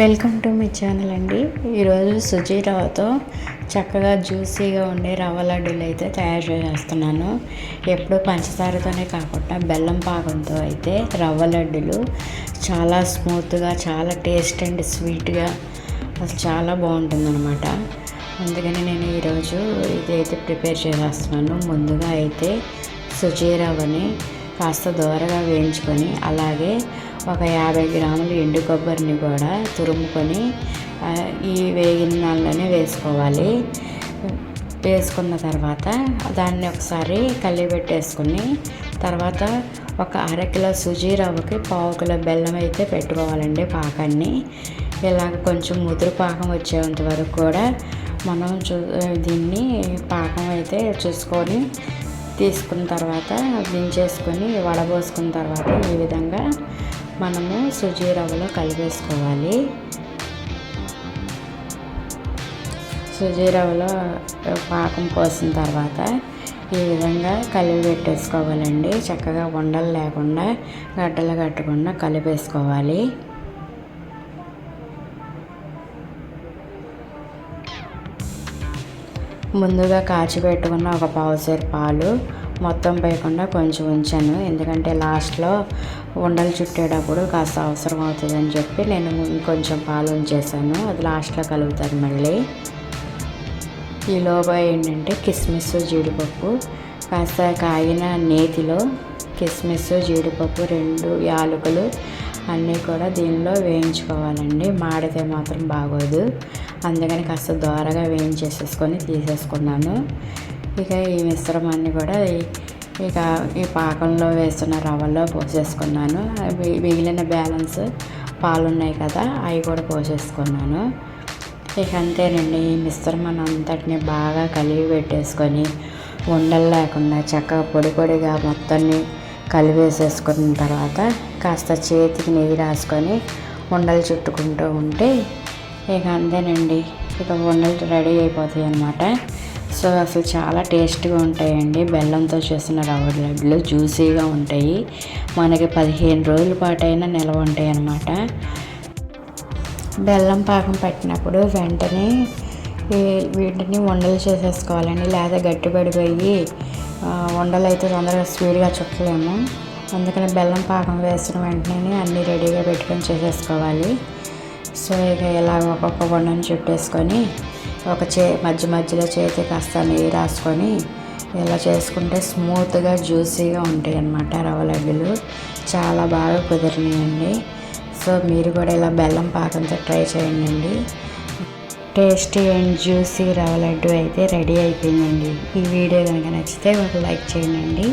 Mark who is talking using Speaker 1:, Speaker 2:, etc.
Speaker 1: Welcome to my channel అండి. ఈరోజు సుజీ రవ్వతో చక్కగా జ్యూసీగా ఉండే రవ్వ లడ్డూలు అయితే తయారు చేస్తున్నాను. ఎప్పుడూ పంచదారతోనే కాకుండా బెల్లం పాకంతో అయితే రవ్వ లడ్డూలు చాలా స్మూత్గా, చాలా టేస్ట్ అండ్ స్వీట్గా అసలు చాలా బాగుంటుందన్నమాట. అందుకని నేను ఈరోజు ఇదైతే ప్రిపేర్ చేసేస్తున్నాను. ముందుగా అయితే సుజీ రవ్వని కాస్త దోరగా వేయించుకొని, అలాగే ఒక 50 గ్రాములు ఎండు కొబ్బరిని కూడా తురుముకొని ఈ వేగిన దానిలోనే వేసుకోవాలి. వేసుకున్న తర్వాత దాన్ని ఒకసారి కలిపెట్టేసుకుని తర్వాత ఒక అరకిలో సుజీ రవ్వకి 1/2 కిలో బెల్లం అయితే పెట్టుకోవాలండి పాకాన్ని. ఇలాగ కొంచెం ముదురు పాకం వచ్చేంత వరకు కూడా మనం దీన్ని పాకం అయితే చూసుకొని తీసుకున్న తర్వాత దించేసుకొని వడబోసుకున్న తర్వాత ఈ విధంగా మనము సుజీ రవ్వలో కలిపేసుకోవాలి. సుజీ రవ్వలో పాకం పోసిన తర్వాత ఈ విధంగా కలిపి పెట్టేసుకోవాలండి. చక్కగా ఉండలు లేకుండా, గడ్డలు కట్టకుండా కలిపేసుకోవాలి. ముందుగా కాచి పెట్టుకున్న ఒక పావుసేరు పాలు మొత్తం పోయకుండా కొంచెం ఉంచాను. ఎందుకంటే లాస్ట్లో ఉండలు చుట్టేటప్పుడు కాస్త అవసరం అవుతుందని చెప్పి నేను ఇంకొంచెం పాలు ఉంచేసాను. అది లాస్ట్లో కలుగుతుంది మళ్ళీ. ఈ లోపల ఏంటంటే కిస్మిస్, జీడిపప్పు, కాస్త కాగిన నేతిలో కిస్మిస్, జీడిపప్పు, 2 యాలకులు అన్నీ కూడా దీనిలో వేయించుకోవాలండి. మాడితే మాత్రం బాగోదు. అందుకని కాస్త దోరగా వేయించేసేసుకొని తీసేసుకున్నాను. ఇక ఈ మిశ్రమాన్ని కూడా ఇక ఈ పాకంలో వేస్తున్న రవ్వలో పోసేసుకున్నాను. మిగిలిన బ్యాలెన్స్ పాలు ఉన్నాయి కదా, అవి కూడా పోసేసుకున్నాను. ఇక అంతేనండి. ఈ మిశ్రమాన్ని అంతటిని బాగా కలిపి పెట్టేసుకొని ఉండలు లేకుండా చక్కగా పొడి పొడిగా మొత్తాన్ని కలిపేసేసుకున్న తర్వాత కాస్త చేతికి నెయ్యి రాసుకొని ఉండలు చుట్టుకుంటూ ఉంటే ఇక అంతేనండి. ఇక ఉండలు రెడీ అయిపోతాయి అన్నమాట. సో అసలు చాలా టేస్ట్గా ఉంటాయండి. బెల్లంతో చేసిన రవ్వ లడ్డులు జ్యూసీగా ఉంటాయి. మనకి 15 రోజుల పాటైనా నిల్వ ఉంటాయి అన్నమాట. బెల్లం పాకం పట్టినప్పుడు వెంటనే వీటిని ఉండలు చేసేసుకోవాలండి. లేదా గట్టిపడిపోయి ఉండలు అయితే తొందరగా స్పీడ్గా చుట్టలేము. అందుకని బెల్లం పాకం వేసిన వెంటనే అన్నీ రెడీగా పెట్టుకొని చేసేసుకోవాలి. సో ఇక ఇలా ఒక్కొక్క ఉండని చుట్టేసుకొని మధ్యలో చేతి కాస్త నెయ్యి రాసుకొని ఇలా చేసుకుంటే స్మూత్గా జ్యూసీగా ఉంటాయి అన్నమాట రవ్వ లడ్డులు. చాలా బాగా కుదిరినాయండి. సో మీరు కూడా ఇలా బెల్లం పాకంతో ట్రై చేయండి. టేస్టీ అండ్ జ్యూసీ రవ్వ లడ్డు అయితే రెడీ అయిపోయిందండి. ఈ వీడియో కనుక నచ్చితే ఒక లైక్ చేయండి.